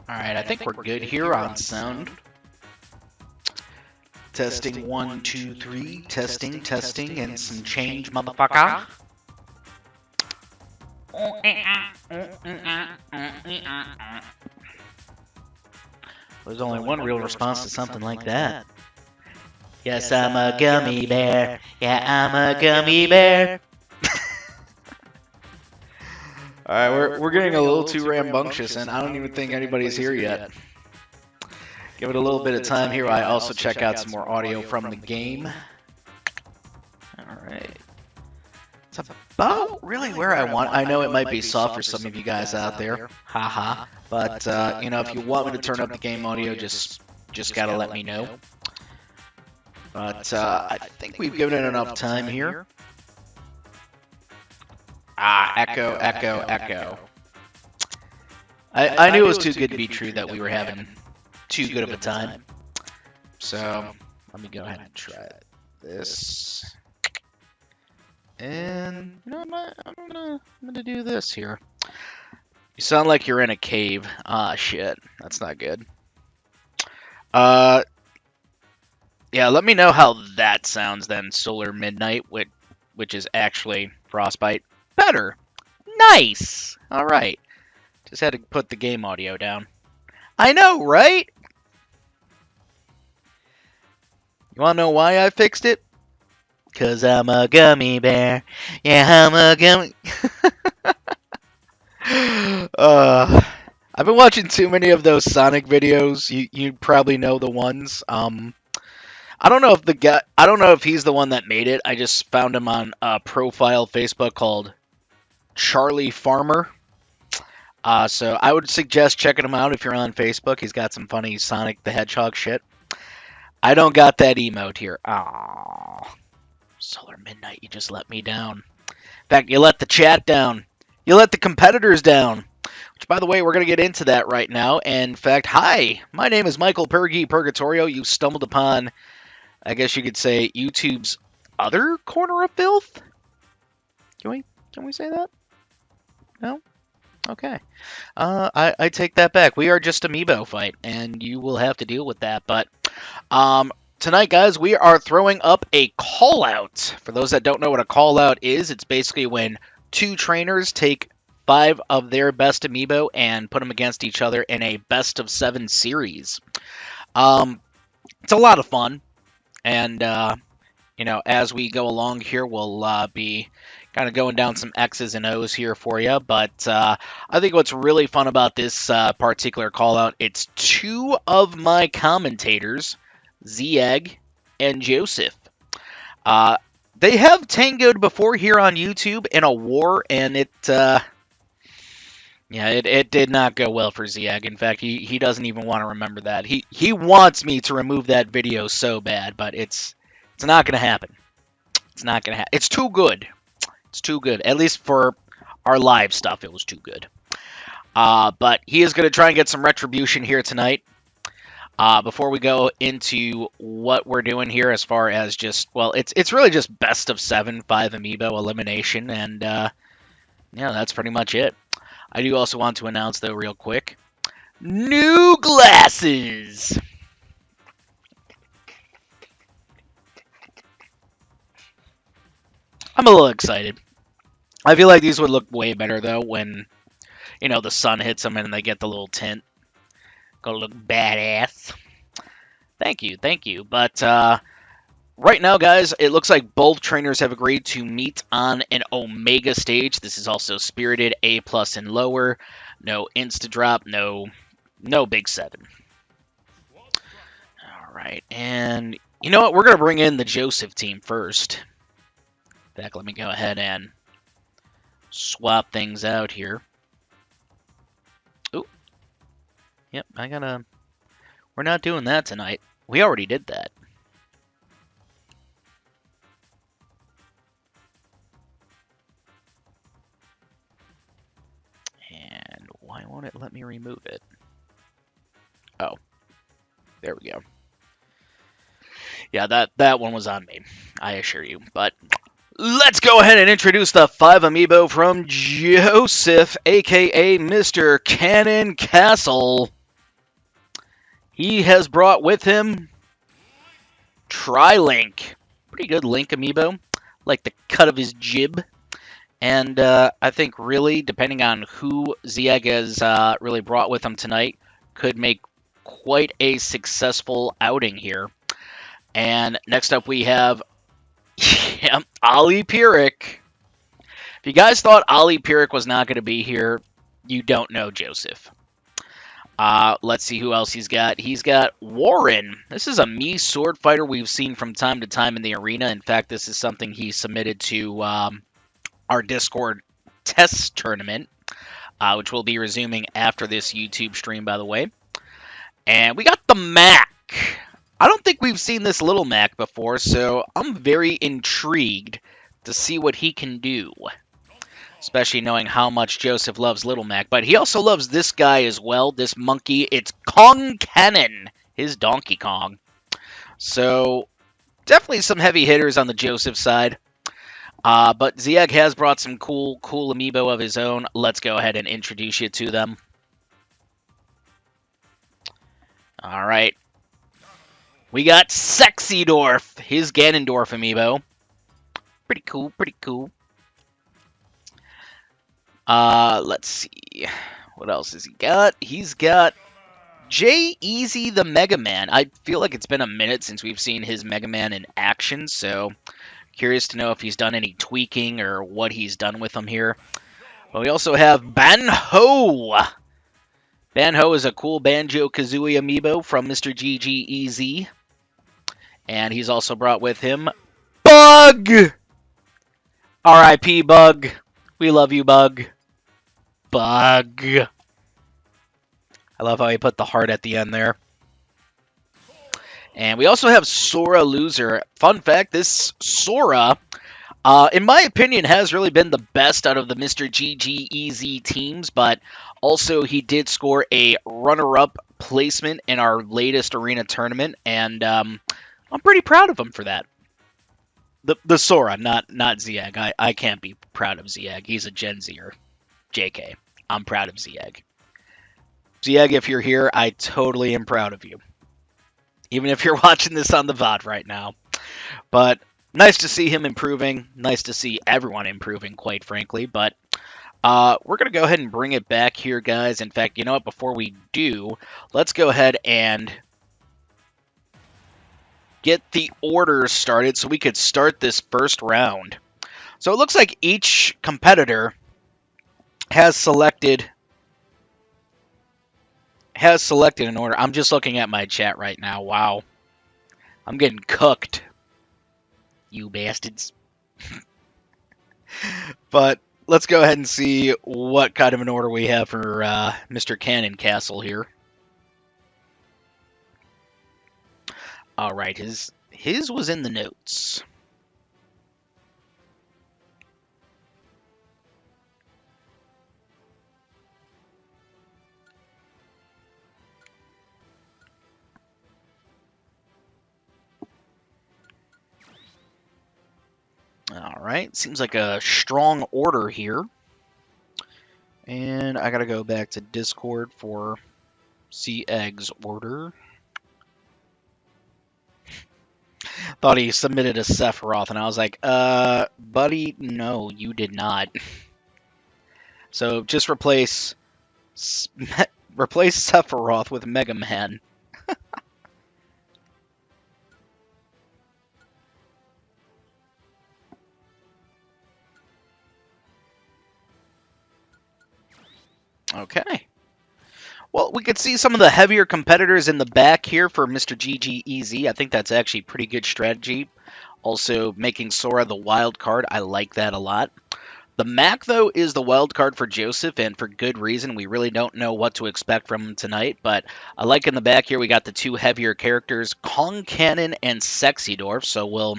Alright, I think we're good here on sound. Testing 1, 2, 3. Testing, and some change, motherfucker. There's only one real response to something like that. Yes, I'm a gummy bear. Yeah, I'm a gummy bear. Alright, we're getting a little too rambunctious, and I don't even think anybody's here yet. Give it a little bit of time here. I also check out some more audio from the game. Alright. It's about really where I want. I know it might be soft for some of you guys out there. Haha. But, you know, if you want me to turn up the game audio, just gotta let me know. But, I think we've given it enough time here. Echo. I knew it was too good to be true that we were having too good of a time. So, let me go ahead and try this. And, you know, I'm gonna do this here. You sound like you're in a cave. Ah, shit. That's not good. Yeah, let me know how that sounds then, Solar Midnight, which is actually Frostbite. Better. Nice. All right. Just had to put the game audio down. I know, right? You want to know why I fixed it? Because I'm a gummy bear. Yeah, I'm a gummy... I've been watching too many of those Sonic videos. You probably know the ones. I don't know if the guy... I don't know if he's the one that made it. I just found him on a profile Facebook called Charlie Farmer. So I would suggest checking him out if you're on Facebook. He's got some funny Sonic the Hedgehog shit. I don't got that emote here. Aww. Solar Midnight, you just let me down. In fact, you let the chat down. You let the competitors down. Which, by the way, we're going to get into that right now. And in fact, hi, my name is Michael Purgatorio. You stumbled upon, I guess you could say, YouTube's other corner of filth? Can we say that? No? Okay. I take that back. We are just amiibo fight, and you will have to deal with that. But tonight, guys, we are throwing up a call-out. For those that don't know what a call-out is, it's basically when two trainers take 5 of their best amiibo and put them against each other in a best-of-7 series. It's a lot of fun, and you know, as we go along here, we'll be kind of going down some X's and O's here for you. But I think what's really fun about this particular call-out, it's 2 of my commentators, ZEgg and Joseph. They have tangoed before here on YouTube in a war, and it did not go well for ZEgg. In fact, he doesn't even want to remember that. He wants me to remove that video so bad, but it's not going to happen. It's not going to happen. It's too good. It's too good. At least for our live stuff, it was too good. But he is going to try and get some retribution here tonight. Before we go into what we're doing here as far as just, well, it's really just best of 7, 5 amiibo elimination. And, yeah, that's pretty much it. I do also want to announce, though, real quick, new glasses! I'm a little excited. I feel like these would look way better, though, when, you know, the sun hits them and they get the little tint. Gonna look badass. Thank you. But, right now, guys, it looks like both trainers have agreed to meet on an Omega stage. This is also Spirited, A+ and lower. No Insta-drop, no Big 7. Alright, and you know what? We're going to bring in the Joseph team first. In fact, let me go ahead and swap things out here. Ooh. Yep, we're not doing that tonight. We already did that. And why won't it let me remove it? Oh, there we go. Yeah, that one was on me, I assure you. But let's go ahead and introduce the 5 amiibo from Joseph, a.k.a. Mr. Cannon Castle. He has brought with him Tri-Link. Pretty good Link amiibo. Like the cut of his jib. And I think really, depending on who ZEgg has really brought with him tonight, could make quite a successful outing here. And next up we have Ollie Pierick. If you guys thought Ollie Pierick was not going to be here, you don't know Joseph. Let's see who else he's got. He's got Warren. This is a Mii sword fighter we've seen from time to time in the arena. In fact, this is something he submitted to our Discord test tournament, which will be resuming after this YouTube stream, by the way. And we got the Mac. I don't think we've seen this little Mac before, so I'm very intrigued to see what he can do. Especially knowing how much Joseph loves Little Mac. But he also loves this guy as well, this monkey. It's Kong Cannon, his Donkey Kong. So, definitely some heavy hitters on the Joseph side. But ZEgg has brought some cool amiibo of his own. Let's go ahead and introduce you to them. Alright. We got Sexydorf, his Ganondorf amiibo. Pretty cool, pretty cool. Let's see. What else has he got? He's got ZEgg the Mega Man. I feel like it's been a minute since we've seen his Mega Man in action, so curious to know if he's done any tweaking or what he's done with him here. But we also have Banho. Banho is a cool Banjo-Kazooie amiibo from Mr. GGEZ. And he's also brought with him Bug! R.I.P. Bug. We love you, Bug. Bug. I love how he put the heart at the end there. And we also have Sora Loser. Fun fact, this Sora, in my opinion, has really been the best out of the Mr. GGEZ teams, but also he did score a runner-up placement in our latest arena tournament, and I'm pretty proud of him for that. The Sora, not ZEgg. I can't be proud of ZEgg. He's a Gen Zer. JK. I'm proud of ZEgg. ZEgg, if you're here, I totally am proud of you. Even if you're watching this on the VOD right now. But nice to see him improving. Nice to see everyone improving, quite frankly. But we're going to go ahead and bring it back here, guys. In fact, you know what? Before we do, let's go ahead and get the order started so we could start this first round. So it looks like each competitor has selected an order. I'm just looking at my chat right now. Wow. I'm getting cooked. You bastards. But let's go ahead and see what kind of an order we have for Mr. Cannon Castle here. Alright, his was in the notes. Alright, seems like a strong order here. And I gotta go back to Discord for ZEgg's order. Thought he submitted a Sephiroth, and I was like, buddy, no, you did not. So just replace Sephiroth with Mega Man. Okay. Well, we could see some of the heavier competitors in the back here for Mr. GGEZ. I think that's actually pretty good strategy. Also, making Sora the wild card. I like that a lot. The Mac, though, is the wild card for Joseph, and for good reason. We really don't know what to expect from him tonight, but I like in the back here we got the two heavier characters, Kong Cannon and Sexydorf, so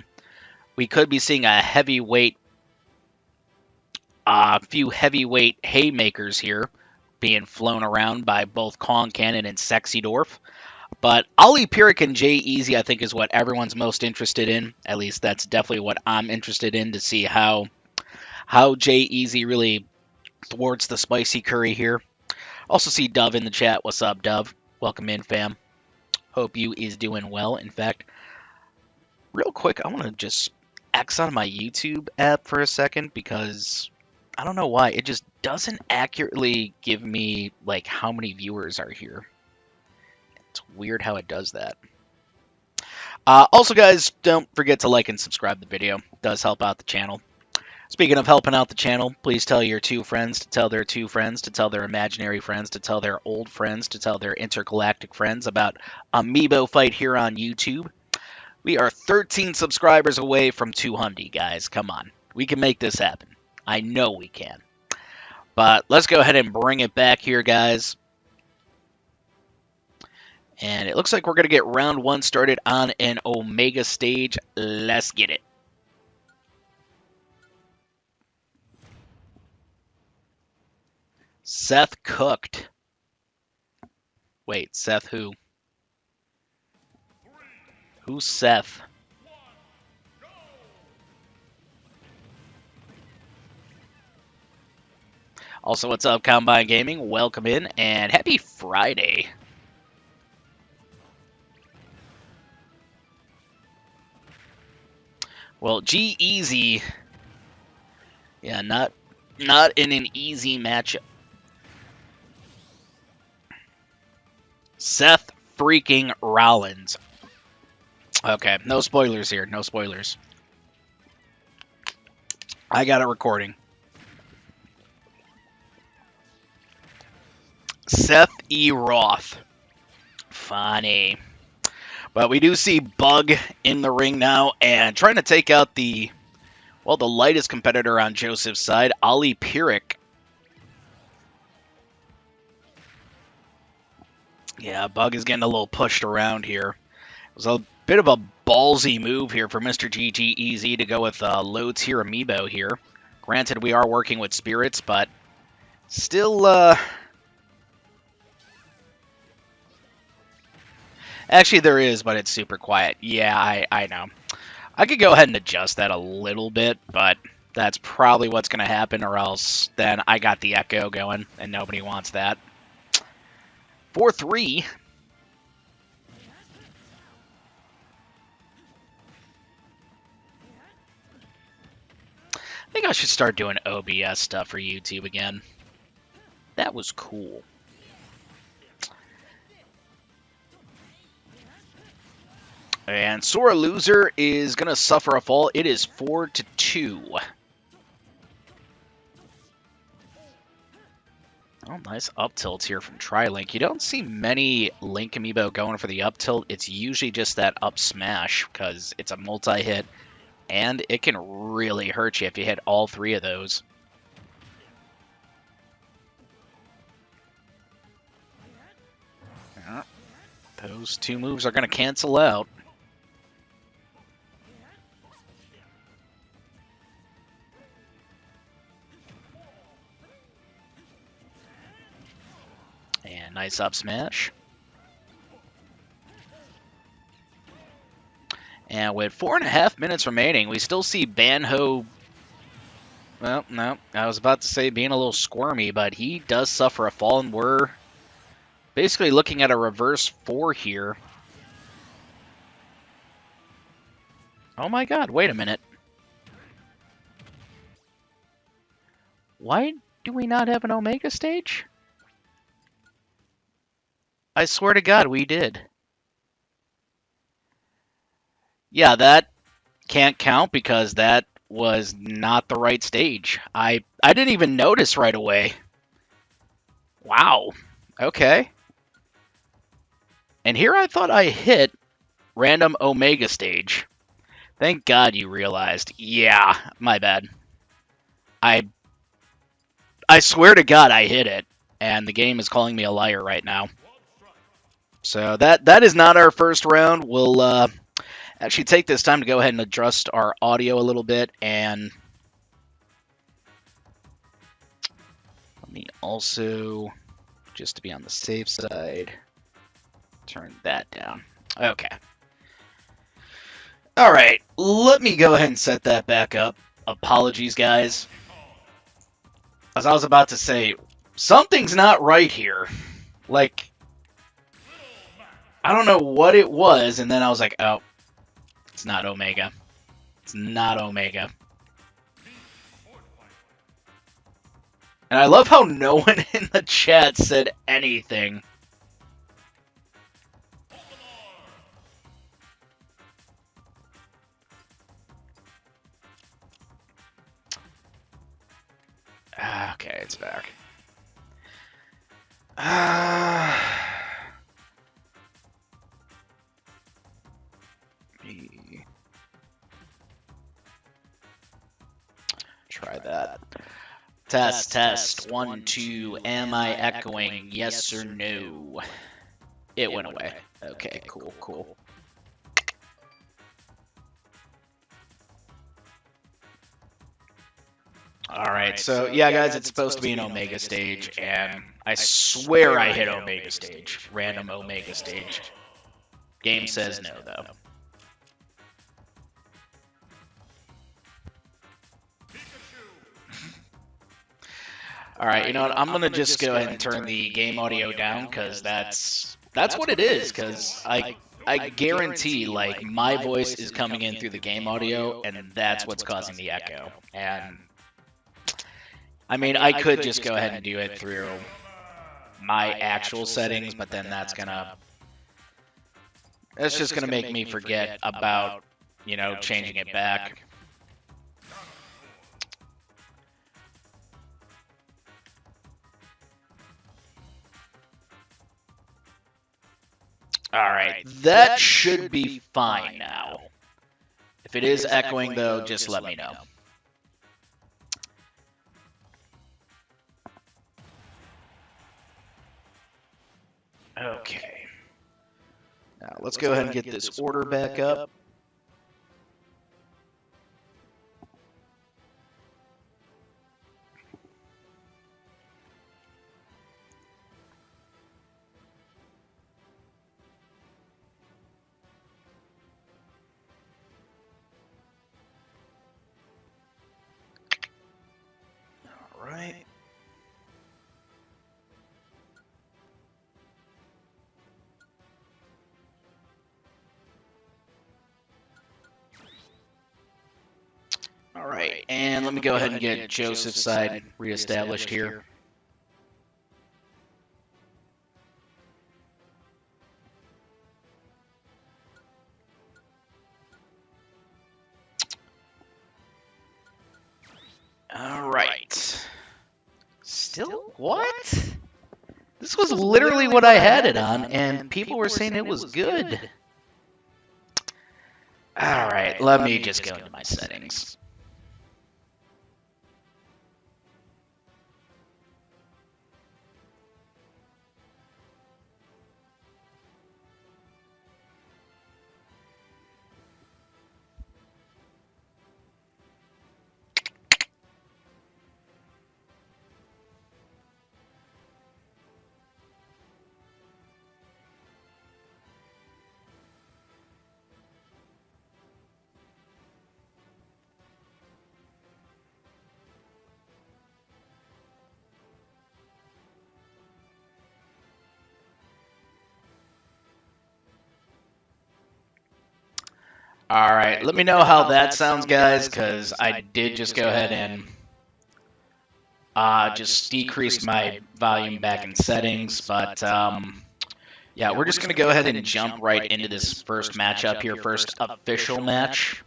we could be seeing a few heavyweight haymakers here being flown around by both Kong Cannon and Sexydorf. But Ollie Pierick and ZEgg, I think, is what everyone's most interested in. At least that's definitely what I'm interested in, to see how ZEgg really thwarts the spicy curry here. Also see Dove in the chat. What's up, Dove? Welcome in, fam. Hope you is doing well. In fact, real quick, I want to just X on my YouTube app for a second because I don't know why. It just doesn't accurately give me, like, how many viewers are here. It's weird how it does that. Also, guys, don't forget to like and subscribe the video. It does help out the channel. Speaking of helping out the channel, please tell your 2 friends to tell their 2 friends to tell their imaginary friends to tell their old friends to tell their intergalactic friends about Amiibo Fight here on YouTube. We are 13 subscribers away from 200, guys. Come on. We can make this happen. I know we can. But let's go ahead and bring it back here, guys. And it looks like we're going to get round 1 started on an Omega stage. Let's get it. Seth cooked. Wait, Seth who? Who's Seth? Also, what's up, Combine Gaming? Welcome in, and happy Friday. Well, G-Easy. Yeah, not in an easy matchup. Seth freaking Rollins. Okay, no spoilers here. No spoilers. I got a recording. Seth E. Roth. Funny. But we do see Bug in the ring now and trying to take out the lightest competitor on Joseph's side, Ali Pirik. Yeah, Bug is getting a little pushed around here. It was a bit of a ballsy move here for Mr. G-Eazy to go with low-tier amiibo here. Granted, we are working with spirits, but still, actually, there is, but it's super quiet. Yeah, I know. I could go ahead and adjust that a little bit, but that's probably what's going to happen, or else then I got the echo going, and nobody wants that. 4-3. I think I should start doing OBS stuff for YouTube again. That was cool. And Sore Loser is going to suffer a fall. It is 4-2. Oh, nice up tilt here from Trilink. You don't see many Link amiibo going for the up tilt. It's usually just that up smash because it's a multi-hit, and it can really hurt you if you hit all 3 of those. Those 2 moves are going to cancel out. And nice up smash. And with 4.5 minutes remaining, we still see Banho. Well, no, I was about to say being a little squirmy, but he does suffer a fall, and we're basically looking at a reverse 4 here. Oh my god, wait a minute. Why do we not have an Omega stage? I swear to God, we did. Yeah, that can't count because that was not the right stage. I didn't even notice right away. Wow. Okay. And here I thought I hit random Omega stage. Thank God you realized. Yeah, my bad. I swear to God I hit it, and the game is calling me a liar right now. So that is not our first round. We'll actually take this time to go ahead and adjust our audio a little bit, and let me also, just to be on the safe side, turn that down. Okay. All right, let me go ahead and set that back up. Apologies, guys. As I was about to say, something's not right here. Like, I don't know what it was, and then I was like, oh, it's not Omega. It's not Omega. And I love how no one in the chat said anything. Okay, it's back. Try that. Test, test. 1, 2. Am I echoing? Yes or no? It went away. Okay, cool, cool. Alright, so yeah, guys, it's supposed to be an Omega stage, and I swear I hit Omega stage. Random Omega stage. Game says no, though. Alright, you know what? I'm gonna just go ahead and turn the game audio down, because that's what it is, because I guarantee, like, my voice is coming in through the game audio, and that's what's causing the echo. And I mean, I could just go ahead and do it through my actual settings, but then that's just gonna make me forget about, you know, changing it back. Alright, that should be fine now. If it is echoing, though, just let me know. Okay. Now, let's go ahead and get this order back up. All right. All right, and let me go ahead and get Joseph's side reestablished here. All right. Still? What? This was literally what I had it on, and people were saying it was good. All right, let me just go into my settings. All right, let me know how that sounds, guys, because I did just go ahead and just decrease my volume back in settings. But yeah, we're just going to go ahead and jump right into this first matchup here, first official match.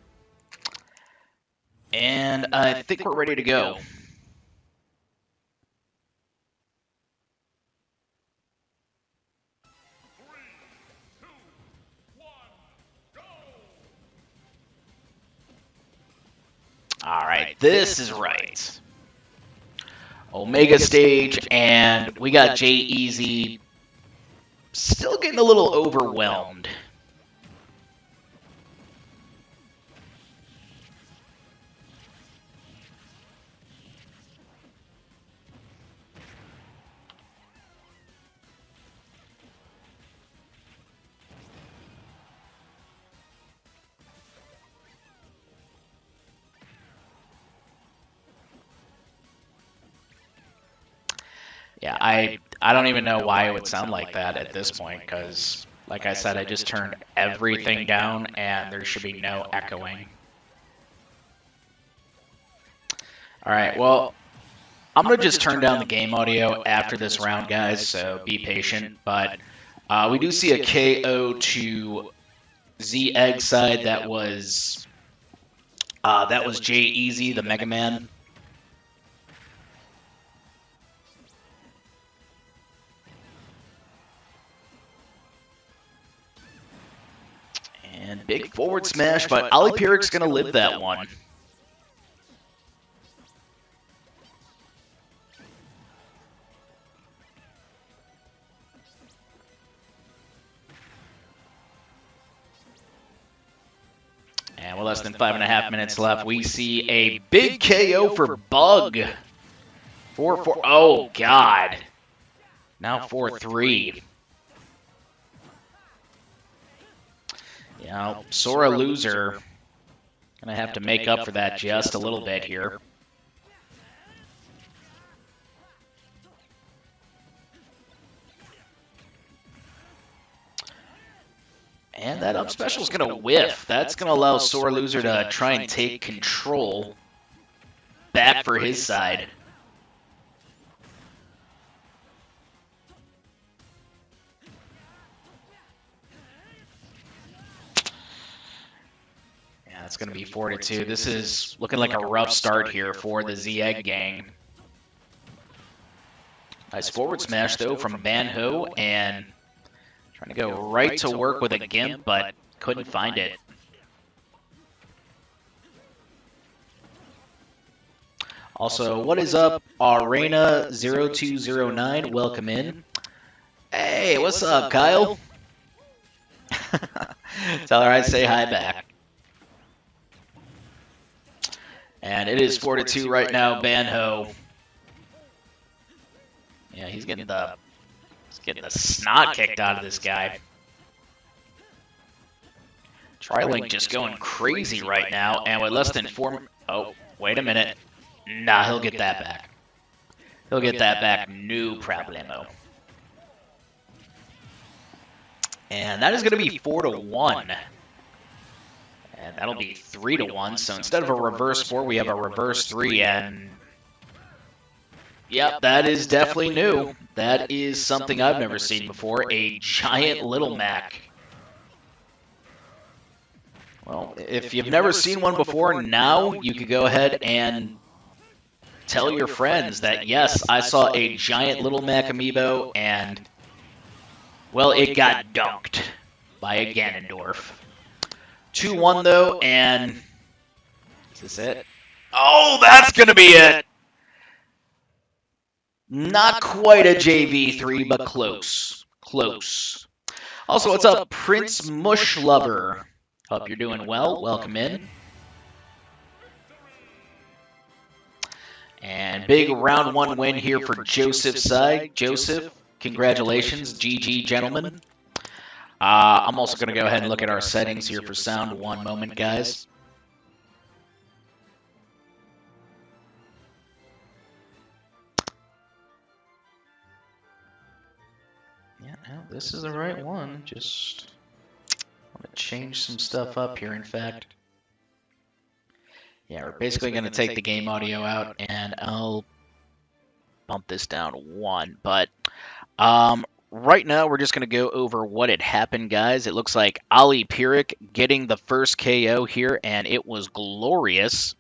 And I think we're ready to go. All right, this is right. Omega stage, and we got J-Eazy still getting a little overwhelmed. Yeah, I don't even know why it would sound like that at this point, because Like I said, I just turned everything down, and there should be no echoing. Alright, well, I'm going to just turn down the game audio after this round, guys, so be patient. But we do see a KO to ZEgg side that was J-Easy, the Mega Man. And big forward smash, but Ollie Pyrrhic's going to live that one. And with less than 5.5 minutes left, we see a big KO for Bug. 4-4. Oh, God. Now 4-3. You know, Sora loser. Gonna have to make up for that just a little bit here. And that up special is going to whiff. That's going to allow Sore Loser to try and take control back for his side. Yeah, it's going to be 4-2. This is looking like a rough start here for the ZEgg gang. Nice forward smash, though, from Banho, and trying to go right to work with a Gimp, but couldn't find it. Also, what is up, Arena0209? Welcome in. Hey, what's up, Kyle? Tell her I say hi back. And it is 4-2 right now, Banho. Yeah, he's getting the snot kicked out of this guy. Trilink just going crazy right now, and with less than 4... Oh, wait a minute. Nah, he'll get that back. He'll get that back, no problemo. And that is going to be 4-1. And that'll be 3-1, so instead of a reverse 4, we have a reverse 3, and... Yep, that is definitely new. That is something I've never seen before, a giant Little Mac. Well, if you've never seen one before, now you could go ahead and tell your friends that, yes, I saw a giant Little Mac amiibo, and, well, it got dunked by a Ganondorf. 2-1, though, and... Is this it? Oh, that's going to be it! Not quite a JV3, but close. Close. Also, what's up, Prince Mush Lover? Hope you're doing well. Welcome in. And big round 1 win here for Joseph's side. Joseph, congratulations. GG, gentlemen. I'm also going to go ahead and look at our settings here for sound. One moment, guys. Yeah, no, this is the right one. Just want to change some stuff up here, in fact. Yeah, we're basically going to take the game audio out, and I'll bump this down 1. But right now, we're just going to go over what had happened, guys. It looks like Ollie Pyrrhic getting the first KO here, and it was glorious.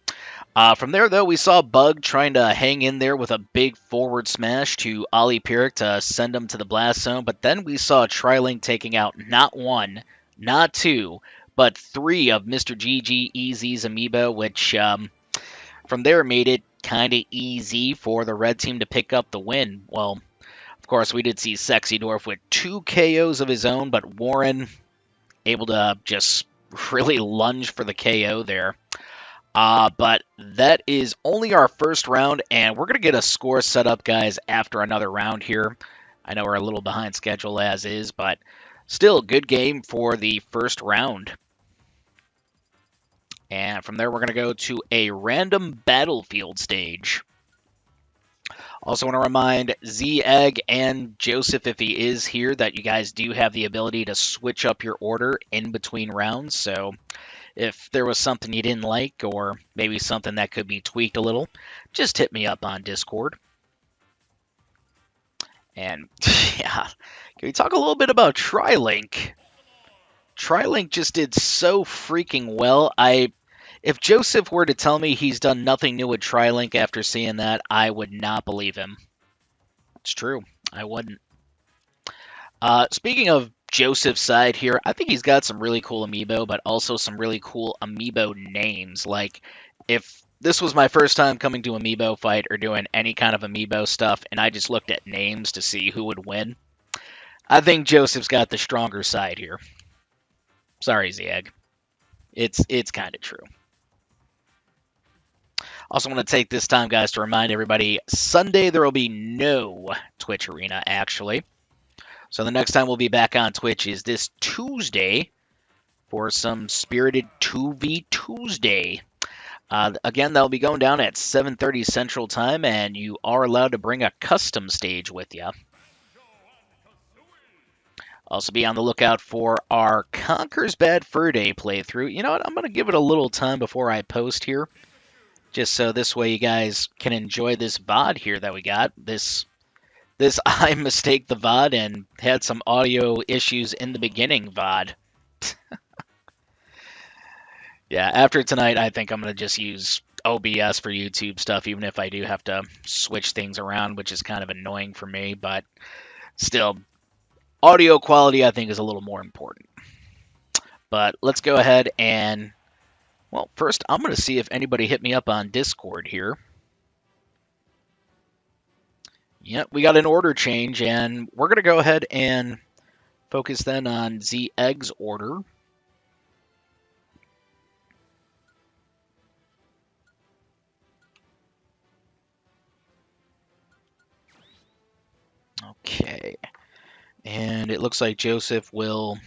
From there, though, we saw Bug trying to hang in there with a big forward smash to Ollie Pyrrhic to send him to the blast zone. But then we saw Trilink taking out not 1, not 2, but 3 of Mr. G-Eazy's amiibo, which from there made it kind of easy for the red team to pick up the win. Well, of course, we did see Sexy Dwarf with 2 KOs of his own, but Warren able to just really lunge for the KO there. But that is only our first round, and we're going to get a score set up, guys, after another round here. I know we're a little behind schedule as is, but still, good game for the first round. And from there, we're going to go to a random battlefield stage. Also want to remind ZEgg and Joseph, if he is here, that you guys do have the ability to switch up your order in between rounds. So if there was something you didn't like, or maybe something that could be tweaked a little, just hit me up on Discord. And yeah, can we talk a little bit about TriLink? TriLink just did so freaking well. If Joseph were to tell me he's done nothing new with TriLink after seeing that, I would not believe him. It's true. I wouldn't. Speaking of Joseph's side here, I think he's got some really cool amiibo, but also some really cool amiibo names. Like, if this was my first time coming to Amiibo Fight or doing any kind of Amiibo stuff, and I just looked at names to see who would win, I think Joseph's got the stronger side here. Sorry, ZEgg. It's kind of true. Also want to take this time, guys, to remind everybody, Sunday there will be no Twitch Arena, actually. So the next time we'll be back on Twitch is this Tuesday for some Spirited 2v Tuesday. Again, that'll be going down at 7:30 Central Time, and you are allowed to bring a custom stage with you. Also be on the lookout for our Conker's Bad Fur Day playthrough. You know what? I'm going to give it a little time before I post here, just so this way you guys can enjoy this VOD here that we got. This I mistake the VOD and had some audio issues in the beginning VOD. Yeah, after tonight, I think I'm going to just use OBS for YouTube stuff, even if I do have to switch things around, which is kind of annoying for me, but still, audio quality I think is a little more important. But let's go ahead and, well, first I'm going to see if anybody hit me up on Discord here. Yep, we got an order change, and we're going to go ahead and focus then on ZEgg's order. Okay, and it looks like Joseph will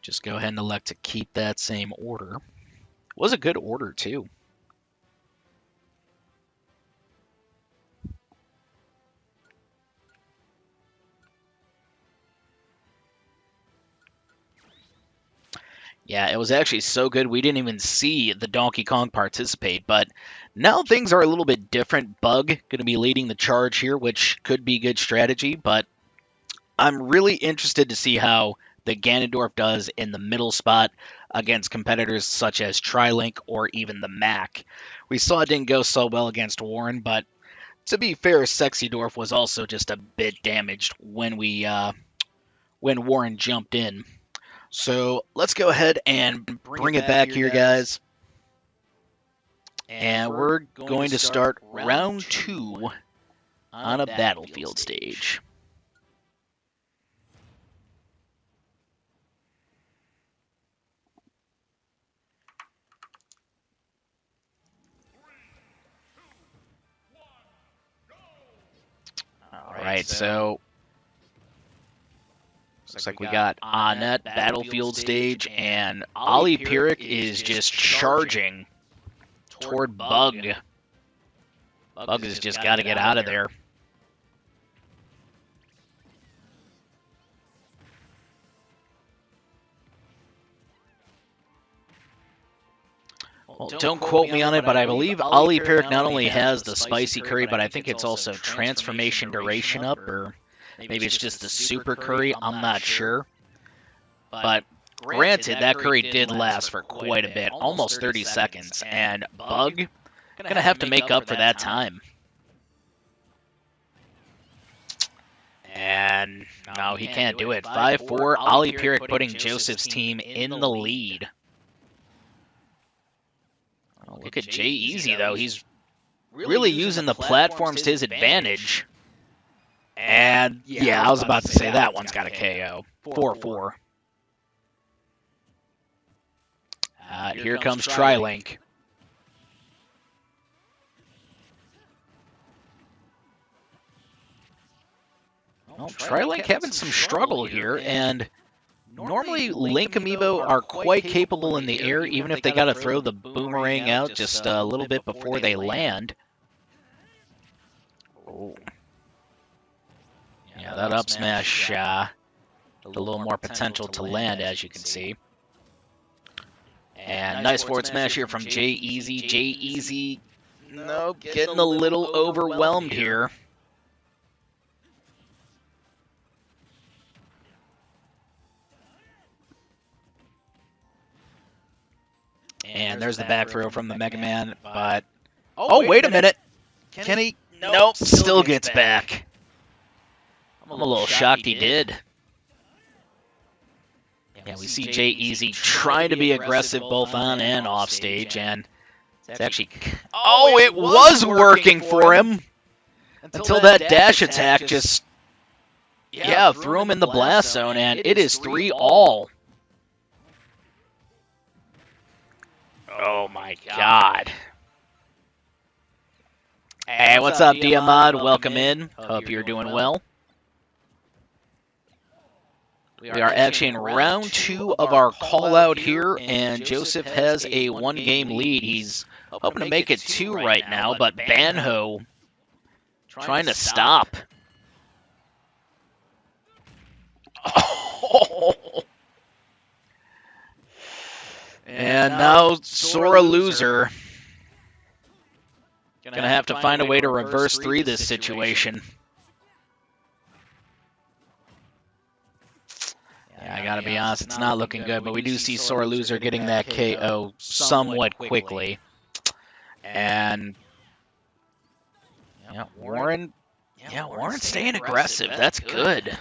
just go ahead and elect to keep that same order. It was a good order, too. Yeah, it was actually so good we didn't even see the Donkey Kong participate, but now things are a little bit different. Bug going to be leading the charge here, which could be good strategy, but I'm really interested to see how the Ganondorf does in the middle spot against competitors such as TriLink or even the Mac. We saw it didn't go so well against Warren, but to be fair, Sexy Dwarf was also just a bit damaged when Warren jumped in. So let's go ahead and bring it back here, guys. And we're going to start round 2 on a battlefield stage. All right, so looks like we got Annette battlefield stage, and Ollie Pyrrhic is just charging toward Bug. Bug has just got to get out of there. Well, don't quote me on it, but I believe Ollie Pyrrhic not only has the spicy curry, but I think it's also transformation duration up, or maybe it's just the super curry, I'm not sure. But granted, that curry did last for quite a bit, almost 30 seconds, and Bug going to have to make up for that time. And no, he can't do it. 5-4, Ollie Pyrrhic putting Joseph's team in the lead. Oh, look at Jay Easy, though. He's really using the platforms to his advantage. And, yeah, I was about to say that one's got a KO. 4-4. Here comes TriLink. Well, TriLink having some struggle here, and normally Link Amiibo are quite capable in the air, even if they got to throw the boomerang out just a little bit before they land. Oh. Yeah, that up smash, a little more potential to land, as you can see. And nice forward smash here from ZEgg. ZEgg, nope, getting a little overwhelmed here. And there's the back throw from the Mega Man, but... Oh, wait a minute! Can he? Nope, still gets back. I'm a little shocked he did. Yeah, we see ZEgg trying to be aggressive both on and off stage, and it's actually... Oh, it was working for him! Until that dash attack just... Yeah, threw him in the blast zone, and it is 3-all. Oh my god. Hey, what's up, Diamad? Welcome in. Hope you're doing well. We are actually in round 2 of our call-out here, and Joseph has a 1-game lead. He's hoping to make it 2 right now, but Banho trying to stop. Oh. And now Sora loser. Gonna have to find a way to reverse 3 this situation. Yeah, I gotta be honest, it's not looking good, but we do see Sora loser getting that KO somewhat quickly. And yeah, Warren staying aggressive. That's good.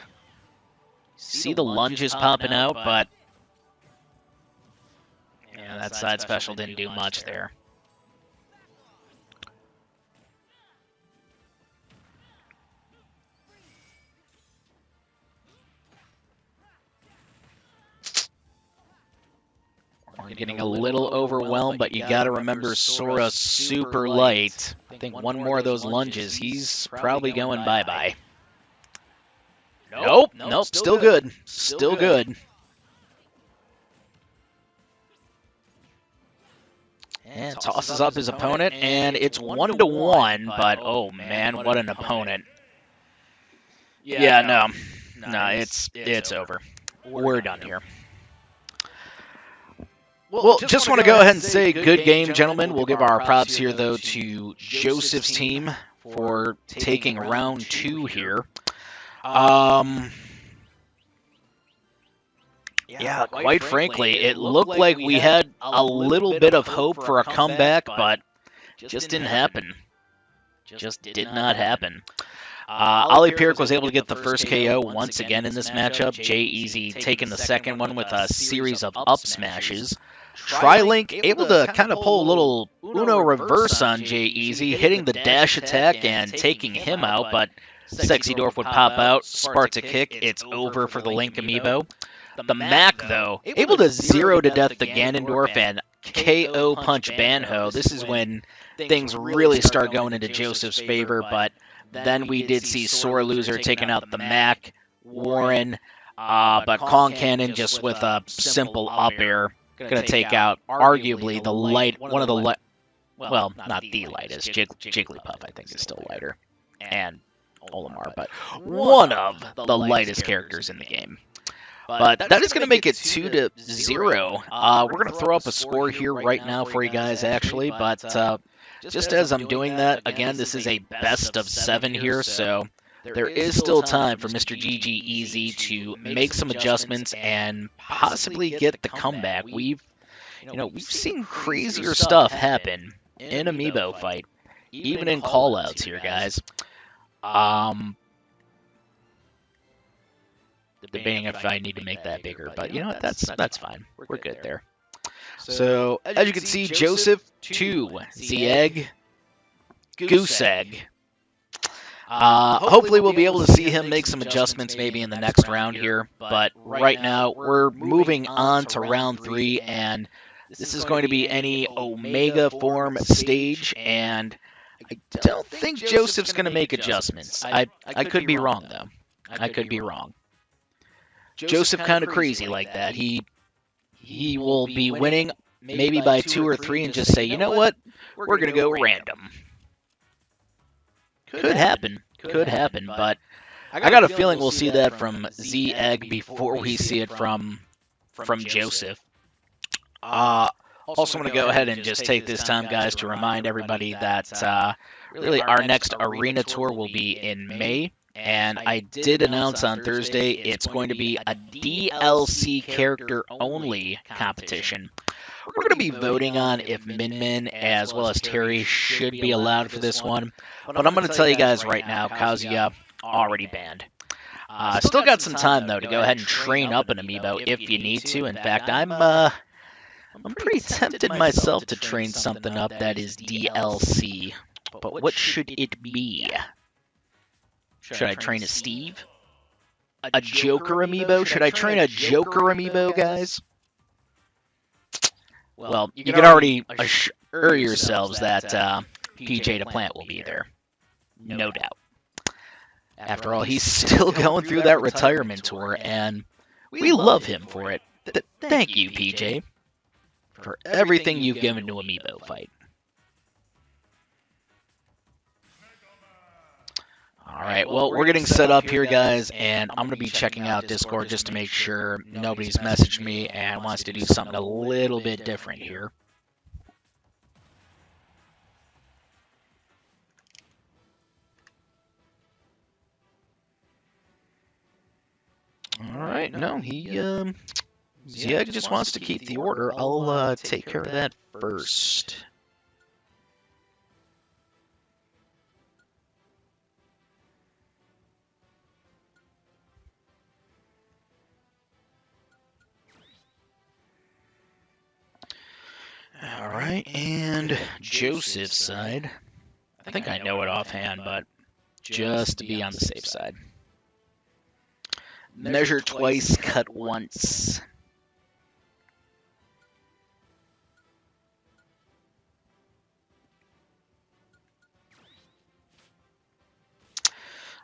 See the lunges popping out, but yeah, that side special didn't do much there. We're getting a little overwhelmed, but you got to remember Sora's super light. I think one more of those lunges, he's probably going bye-bye. Nope, still good. Still good. And tosses up his opponent, and it's 1-1, but oh man, what an opponent. Yeah, no, it's over. We're done here. Well, just want to go ahead and say good game, gentlemen. We'll give our props here, though, to Joseph's team for taking round 2 here. Yeah, quite frankly, it looked like we had a little bit of hope for a comeback, but just didn't happen. Just did not happen. Ollie Pierce was able to get the first KO once again in this matchup. ZEgg taking the second one with a series of up smashes. Trilink able to kind of pull a little Uno reverse on ZEgg, hitting the dash attack and taking him out, but Sexy Dwarf would pop out, Sparta kick, it's over for the Link amiibo. The Mac, though, able to 0 to death the Ganondorf and KO punch Banho. This is when things really start going into Joseph's favor, but then we did see Sora loser taking out the Mac, Warren, but Kong Cannon just with a simple up air. Going to take out arguably the one of the well, not the lightest. Jigglypuff, I think, is still lighter. And Olimar, but one of the lightest characters in the game. But that is going to make it 2-0. We're going to throw up a score here right now for you guys, actually. But just as I'm doing that, again, this is a best of 7 here, so there is still time for Mr. GGEZ to make some adjustments and possibly get the comeback. We've seen crazier stuff happen in Amiibo fight, even in callouts here, guys. Debating if I need to make that bigger, but you know what? That's fine. We're good there. So as you can see, Joseph 2, ZEgg, Goose Egg. Hopefully we'll be able to see him make some adjustments maybe in the next round here, but right now we're moving on to round 3, and this is going to be any Omega form stage, and I don't think Joseph's going to make adjustments. I could be wrong, though. I could be wrong. Joseph kind of crazy like that. He will be winning maybe by 2 or 3 and just say, you know what, we're going to go random. Could happen. Could happen, but I got a feeling we'll see that from ZEgg before we see it from Joseph. Also, want to go ahead and just take this time, guys, to remind everybody that really our next arena tour will be in May. And I did announce on Thursday it's going to be a DLC character only competition. We're going to be voting on if Min Min as well as Terry should be allowed for this one. But I'm going to tell you guys right now, Kazuya already banned. Still got some time, though, to go ahead and train up an amiibo if you need to. In fact, I'm pretty tempted myself to train something up that is DLC. But what should it be? Should I train a Steve? A Joker amiibo? Should I train a Joker amiibo, guys? Well, you can already assure yourselves that PJ the Plant will be there. No doubt. After all, he's still going through that retirement tour, and we love him for it. Thank you, PJ, for everything you've given to Amiibo Fight. Alright, well, we're getting set up here, guys, and I'm going to be checking out Discord just to make sure nobody's messaged me and wants to do something a little bit different here. Alright, no, ZEgg just wants to keep the order. I'll take care of that first. Alright, and Joseph's side. I think I know it offhand, but just to be on the safe side. Measure twice, cut once.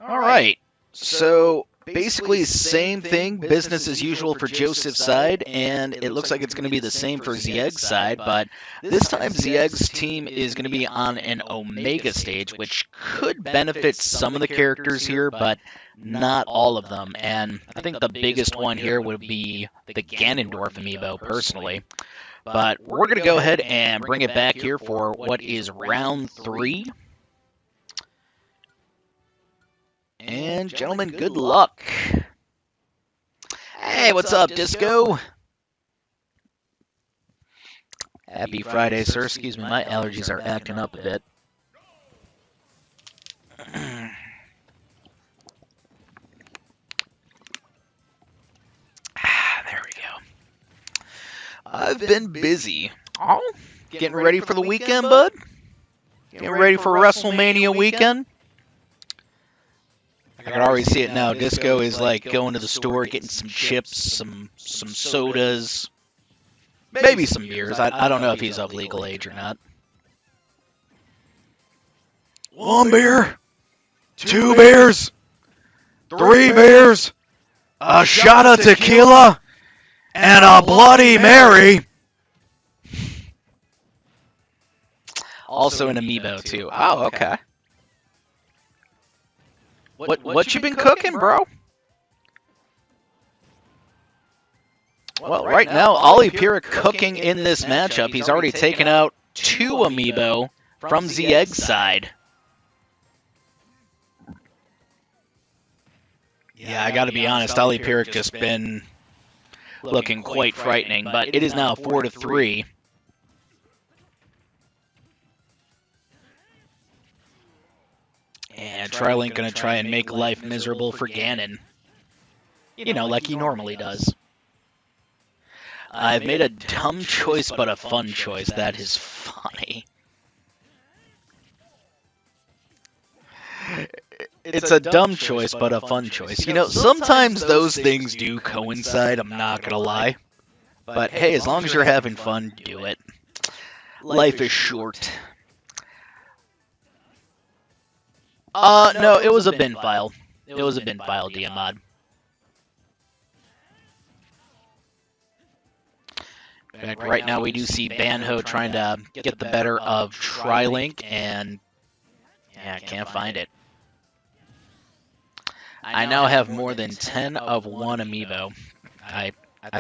Alright, so basically same thing, business as usual for Joseph's side, and it looks like it's going to be the same for ZEgg's side, but this time ZEgg's team is going to be on an Omega stage, which could benefit some of the characters here, but not all of them, and I think the biggest one here would be the Ganondorf amiibo, personally. But we're going to go ahead and bring it back here for what is round 3. And gentlemen, good luck. Hey, what's up, Disco? Happy Friday, sir. Excuse me, my allergies are acting up a bit. There we go. I've been busy. Oh, getting ready for the weekend, bud? Getting ready for WrestleMania weekend? I can already see it now. Disco is like going to the store, getting some chips, some sodas, maybe some beers. I don't know if he's of legal age or not. 1 beer, 2 beers, 3 beers, a shot of tequila, and a Bloody Mary. Also an amiibo too. Oh, okay. What you been cooking, bro? Well, right now, Ollie Pyrrhic cooking in this matchup. He's already taken out 2 amiibo from ZEgg's side. Yeah, I gotta be honest, Ollie Pyrrhic just been looking quite frightening, but it is now 4-3. And TriLink gonna try and make life miserable for Ganon. You know, like he normally does. I've made a dumb choice, but a fun choice. That is funny. It's a dumb choice, but a fun choice. You know, sometimes those things do coincide, I'm not gonna lie. But hey, as long as you're having fun, do it. Life is short. No, it was a bin file. It was a bin file, Diamod. In fact, right now we do see Banho trying to get the better of TriLink, and Yeah, I can't find it. I now have more than 10 of one amiibo. I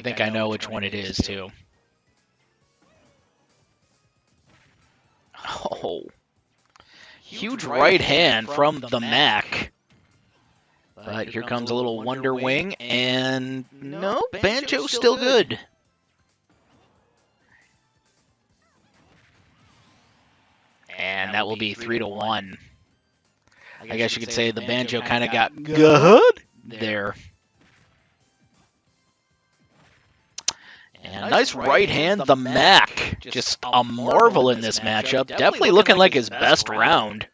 think I know which one it is, too. Oh. Huge right hand from the Mac. But here comes a little Wonder Wing, and no, Banjo's still good. And that will be 3-1. I guess you could say the Banjo kind of got good there. And nice right hand, the Mac. Just a marvel in this matchup. Definitely looking like his best round.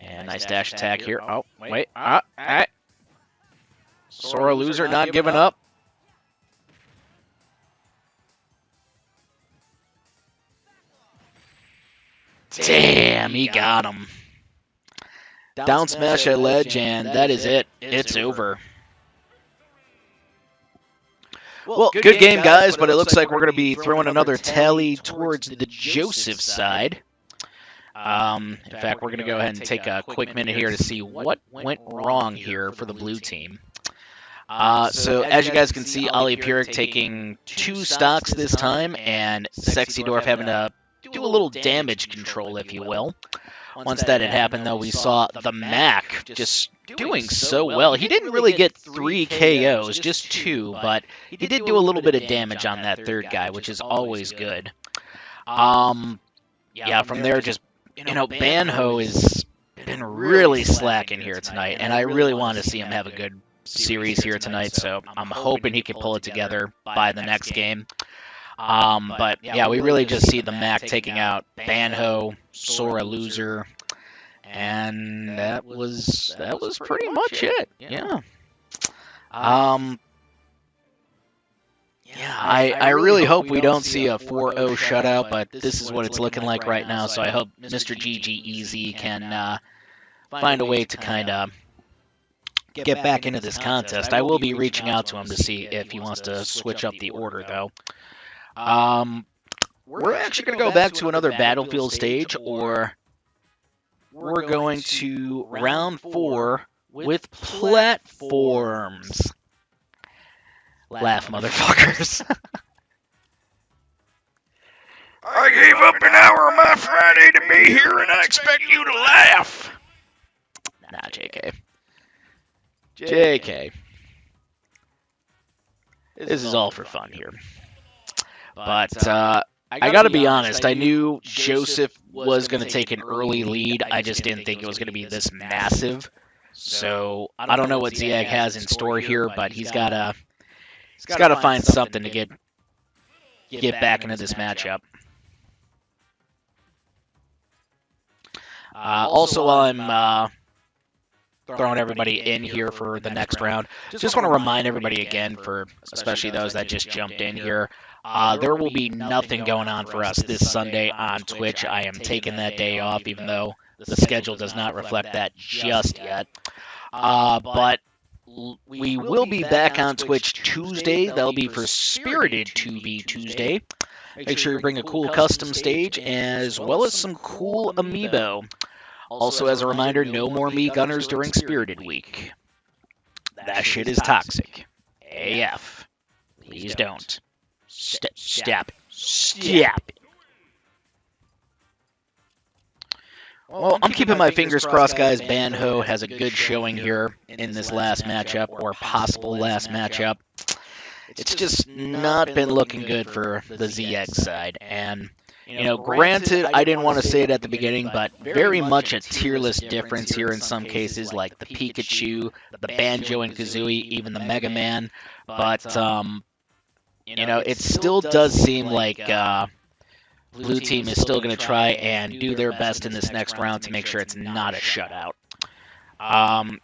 And nice dash attack here. Oh, wait. Sora loser not giving up. Damn, he got him. Down smash at ledge, and that is it. It's over. Well, good game, guys, but it looks like we're going to be throwing another tally towards the Joseph side. In fact, we're going to go ahead and take a quick minute here to see what went wrong here for the blue team. So as you guys can see, Ollie Pyrrhic taking 2 stocks this time, and Sexy Dwarf having to do a little damage control, if you will. Once that had happened, though, we saw the Mac just doing so well. He didn't really get 3 KOs, just 2, but he did do a little bit of damage on that third guy, which is always good. Yeah, from there, just, Banho has been really slacking here tonight, and I really want to see him have a good series here tonight, so I'm hoping he can pull it together by the next game. But yeah, we really just see the Mac taking out Banho, Sora loser, and that was pretty much it. Yeah. Yeah, I really hope we don't see a 4-0 shutout, but this is what it's looking like right now, so I hope Mr. GG can find a way to kind of get back into this contest. I will be reaching out to him to see if he wants to switch up the order, though. We're actually going to go back to another Battlefield stage, or we're going to round 4 with platforms. Laugh, motherfuckers. I gave up an hour of my Friday to be here, and I expect you to laugh. Nah, JK. JK. This is all for fun here. But I gotta be honest, I knew Joseph was going to take an early lead. I just didn't think it was going to be this massive. So I don't know what ZEgg has in store here, but he's gotta find something to get back into this matchup. Also, while I'm throwing everybody in here for the next round, just want to remind everybody again, for especially those that just jumped in here, there will be nothing going on for us this Sunday on Twitch. I am taking that day off, even though the schedule does not reflect that just yet. But we will be back on Twitch Tuesday. That'll be for Spirited 2v Tuesday. Make sure you bring a cool custom stage, as well as some cool amiibo. Also, as a reminder, no more me gunners during Spirited Week. That shit is toxic. AF. Please don't. Stop it. Well, I'm keeping my fingers crossed, guys. Banho has a good showing here in this last matchup, or possible last matchup. It's just not been looking good for the ZEgg side. And, granted, I didn't want to say it at the beginning, but very much a tier list difference here in some cases, like the Pikachu, the Banjo and Kazooie, even the Mega Man. But, it still does seem like Blue team is still going to try and do their best in this next round to make sure it's not a shutout. I'm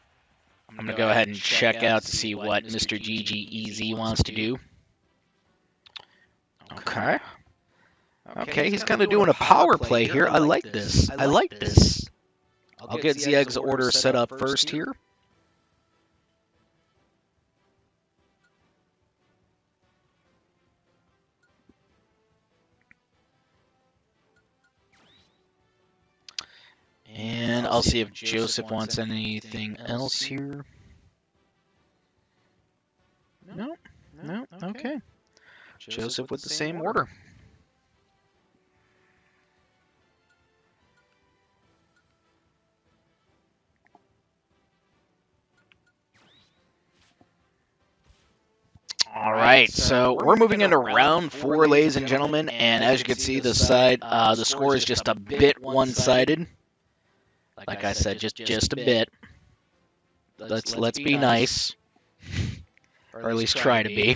going to go ahead and check out to see what Mr. GGEZ wants to do. Okay. Okay, he's kind of doing a power play here. I like this. I'll get ZEgg's order set up first here. I'll see if Joseph wants anything else here. No, no, okay. Joseph with the same order. All right, so we're moving into round 4, ladies and gentlemen, and as you can see, the score is just a bit one-sided. Like I said, just a bit. Let's be nice, or at least try to be.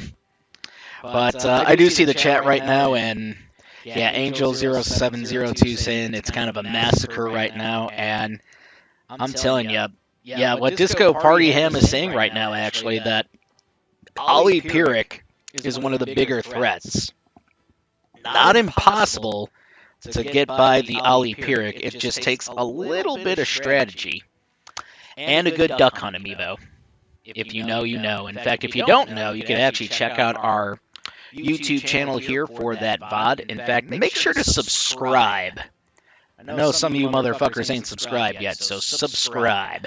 But I do see the chat right now, and yeah, Angel0702 saying it's kind of a massacre right now, and I'm telling you, yeah, what Disco Party Ham is saying right now, actually, that Ollie Pyrrhic is one of the bigger threats. Not impossible to get by the Ollie Pyrrhic. It just takes a little bit of strategy and a good duck hunt amiibo. If you know, you know. In fact, if you don't know, you can actually check out our YouTube channel here for that VOD. In fact, make sure to subscribe. I know some of you motherfuckers ain't subscribed yet, so subscribe.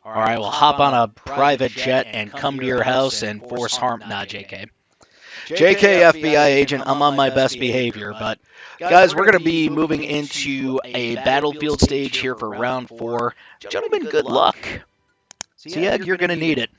Or I will hop on a private jet and come to your house and force harm. Nah, JK. JK, FBI agent, I'm on my best behavior. But, guys, we're going to be moving into a battlefield stage here for round 4. Gentlemen, good luck. ZEgg, you're going to need it.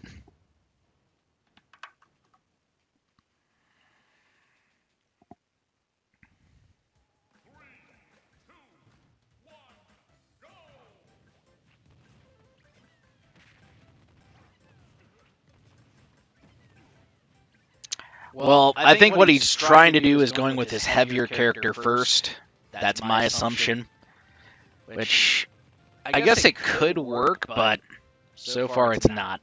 Well, I think what he's trying to do is going with his heavier character first. That's my assumption. Which, I guess it could work, but so far it's not.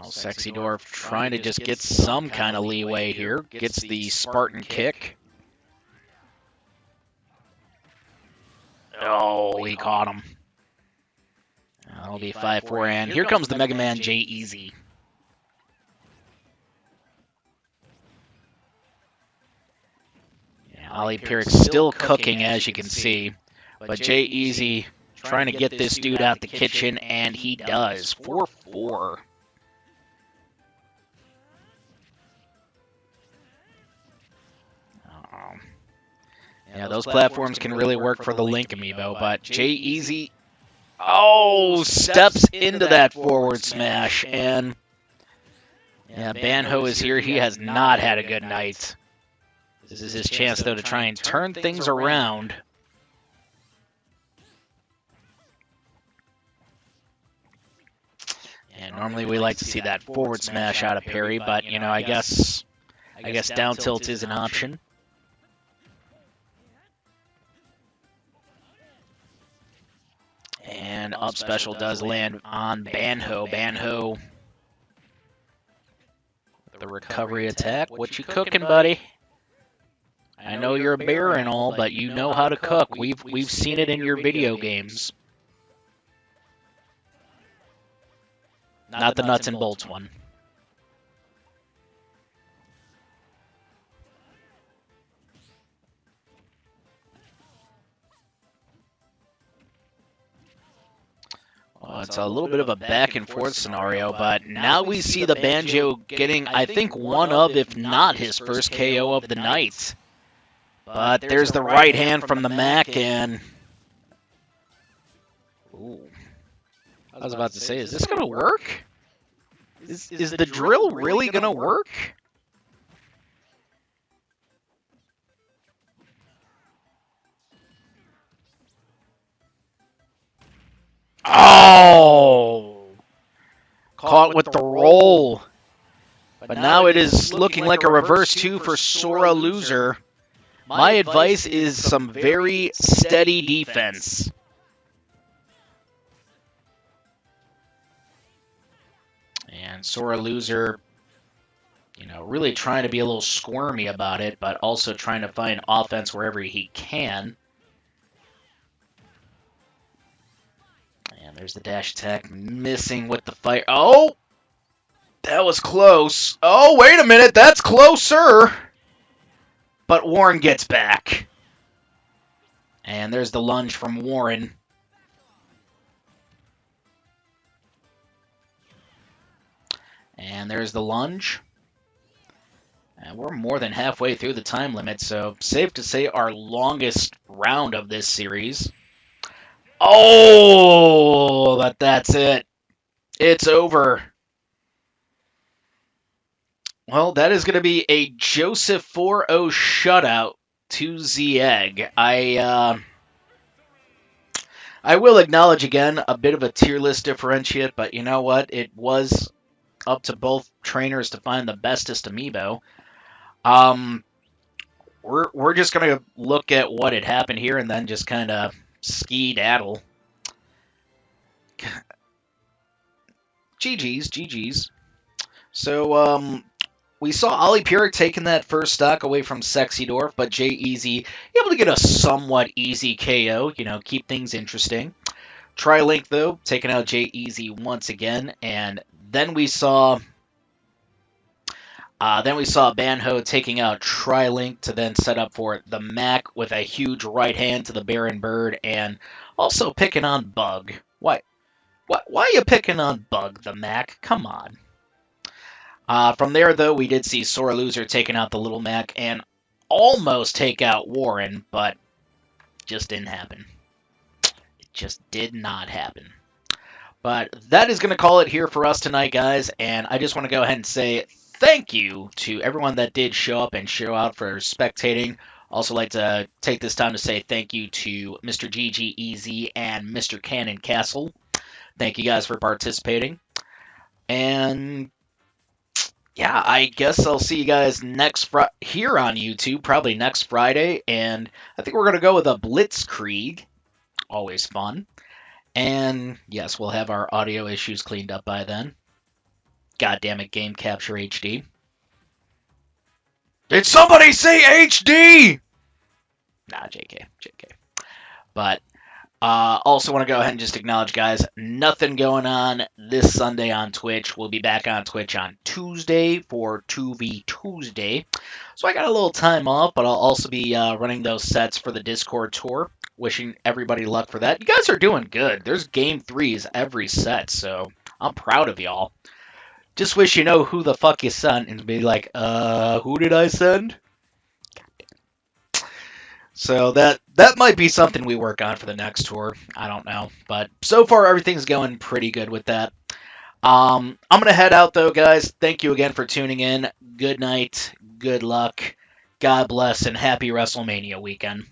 Sexy Dwarf trying to just get some kind of leeway here. Gets the Spartan kick. Oh, he caught him. That'll be 5-4, and here comes the Mega Man J-Easy. Yeah, Ollie Pyrrhic still cooking, as you can see. But J-Easy trying to get this dude out the kitchen, and he does. 4-4. Yeah, those platforms can really work for the Link amiibo, but J-Easy, steps into that forward smash, and yeah, Banho is here. He has not had a good night. This is his chance, though, to try and turn things around. And normally we like to see that forward smash out of parry, but, you know, I guess down tilt is an option. And up special does land on Banho. Banho, the recovery attack. What you cooking, buddy? I know you're a bear and all, but you know how to cook. We've seen it in your video games. Not the nuts and bolts one. Well, it's a little bit of a back and forth scenario, but now we see the Banjo getting, I think, one of, if not his first KO of the night. But there's the right hand from the Mac, and... Ooh. I was about to say, is this going to work? Is the drill really going to work? Oh! Caught with the roll. But now it is looking like a reverse 2 for Sora Loser. My advice is some very steady defense. And Sora Loser, you know, really trying to be a little squirmy about it, but also trying to find offense wherever he can. And there's the dash attack, missing with the fire. Oh! That was close. Oh, wait a minute, that's closer! But Warren gets back. And there's the lunge from Warren. And there's the lunge. And we're more than halfway through the time limit, so safe to say our longest round of this series. Oh, but that's it. It's over. Well, that is going to be a Joseph 4-0 shutout to ZEgg. I will acknowledge again a bit of a tier list differentiate, but you know what? It was up to both trainers to find the bestest amiibo. We're just gonna look at what had happened here and then just kind of ski-daddle. GG's. So, we saw Ollie Purick taking that first stock away from Sexy Dwarf, but Jay Easy able to get a somewhat easy KO, keep things interesting. Tri-Link, though, taking out Jay Easy once again, and then we saw Banho taking out Tri-Link to then set up for the Mac with a huge right hand to the Baron Bird, and also picking on Bug. Why are you picking on Bug, the Mac? Come on. From there, though, we did see Sore Loser taking out the Little Mac and almost take out Warren, but just didn't happen. It just did not happen. But that is going to call it here for us tonight, guys, and I just want to go ahead and say thank you to everyone that did show up and show out for spectating. Also like to take this time to say thank you to Mr. GGEZ and Mr. Cannon Castle. Thank you guys for participating. And yeah, I guess I'll see you guys here on YouTube, probably next Friday. And I think we're going to go with a Blitzkrieg. Always fun. And yes, we'll have our audio issues cleaned up by then. God damn it, Game Capture HD. Did somebody say HD? Nah, JK. But also want to go ahead and just acknowledge, guys, nothing going on this Sunday on Twitch. We'll be back on Twitch on Tuesday for 2v Tuesday. So I got a little time off, but I'll also be running those sets for the Discord tour. Wishing everybody luck for that. You guys are doing good. There's game 3s every set, so I'm proud of y'all. Just wish you know who the fuck you sent and be like, who did I send? So that might be something we work on for the next tour. I don't know. But so far, everything's going pretty good with that. I'm going to head out, though, guys. Thank you again for tuning in. Good night. Good luck. God bless, and happy WrestleMania weekend.